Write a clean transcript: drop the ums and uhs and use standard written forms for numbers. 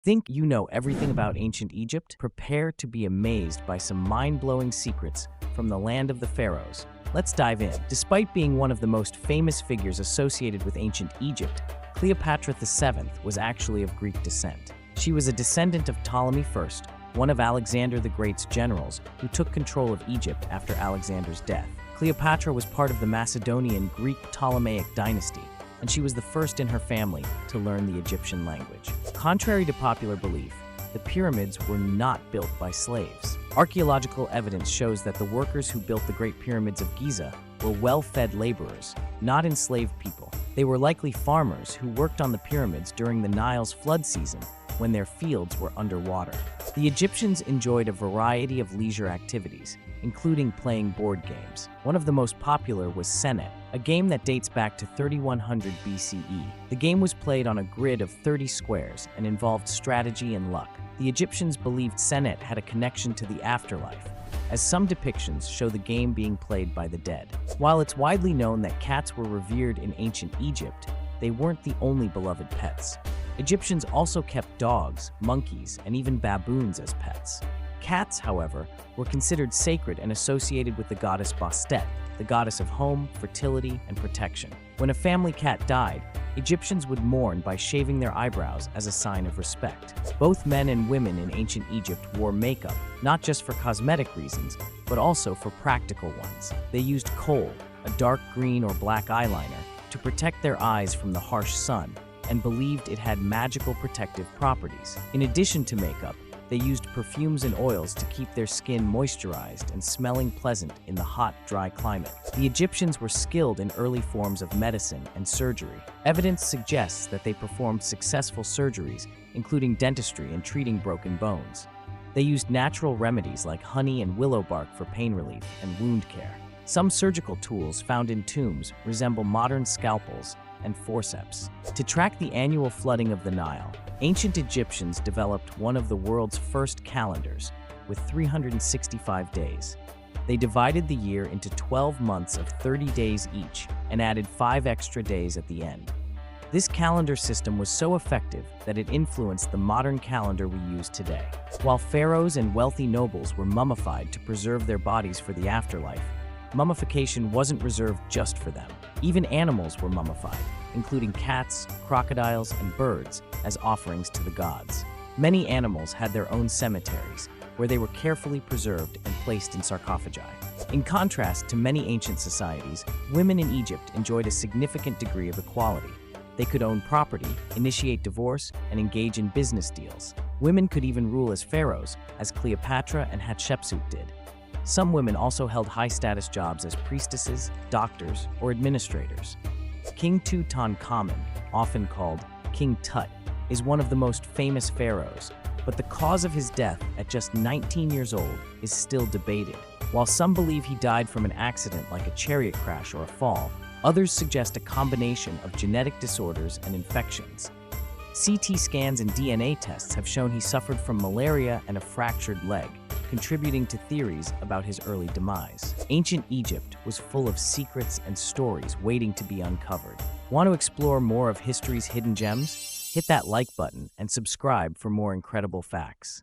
Think you know everything about ancient Egypt? Prepare to be amazed by some mind-blowing secrets from the land of the pharaohs. Let's dive in. Despite being one of the most famous figures associated with ancient Egypt, Cleopatra VII was actually of Greek descent. She was a descendant of Ptolemy I, one of Alexander the Great's generals who took control of Egypt after Alexander's death. Cleopatra was part of the Macedonian Greek Ptolemaic dynasty, and she was the first in her family to learn the Egyptian language. Contrary to popular belief, the pyramids were not built by slaves. Archaeological evidence shows that the workers who built the Great Pyramids of Giza were well-fed laborers, not enslaved people. They were likely farmers who worked on the pyramids during the Nile's flood season when their fields were underwater. The Egyptians enjoyed a variety of leisure activities, including playing board games. One of the most popular was Senet, a game that dates back to 3100 BCE. The game was played on a grid of 30 squares and involved strategy and luck. The Egyptians believed Senet had a connection to the afterlife, as some depictions show the game being played by the dead. While it's widely known that cats were revered in ancient Egypt, they weren't the only beloved pets. Egyptians also kept dogs, monkeys, and even baboons as pets. Cats, however, were considered sacred and associated with the goddess Bastet, the goddess of home, fertility, and protection. When a family cat died, Egyptians would mourn by shaving their eyebrows as a sign of respect. Both men and women in ancient Egypt wore makeup, not just for cosmetic reasons, but also for practical ones. They used kohl, a dark green or black eyeliner, to protect their eyes from the harsh sun, and believed it had magical protective properties. In addition to makeup, they used perfumes and oils to keep their skin moisturized and smelling pleasant in the hot, dry climate. The Egyptians were skilled in early forms of medicine and surgery. Evidence suggests that they performed successful surgeries, including dentistry and treating broken bones. They used natural remedies like honey and willow bark for pain relief and wound care. Some surgical tools found in tombs resemble modern scalpels and forceps. To track the annual flooding of the Nile, ancient Egyptians developed one of the world's first calendars, with 365 days. They divided the year into 12 months of 30 days each and added 5 extra days at the end. This calendar system was so effective that it influenced the modern calendar we use today. While pharaohs and wealthy nobles were mummified to preserve their bodies for the afterlife, mummification wasn't reserved just for them. Even animals were mummified, including cats, crocodiles, and birds, as offerings to the gods. Many animals had their own cemeteries, where they were carefully preserved and placed in sarcophagi. In contrast to many ancient societies, women in Egypt enjoyed a significant degree of equality. They could own property, initiate divorce, and engage in business deals. Women could even rule as pharaohs, as Cleopatra and Hatshepsut did. Some women also held high-status jobs as priestesses, doctors, or administrators. King Tutankhamun, often called King Tut, is one of the most famous pharaohs, but the cause of his death at just 19 years old is still debated. While some believe he died from an accident like a chariot crash or a fall, others suggest a combination of genetic disorders and infections. CT scans and DNA tests have shown he suffered from malaria and a fractured leg, contributing to theories about his early demise. Ancient Egypt was full of secrets and stories waiting to be uncovered. Want to explore more of history's hidden gems? Hit that like button and subscribe for more incredible facts.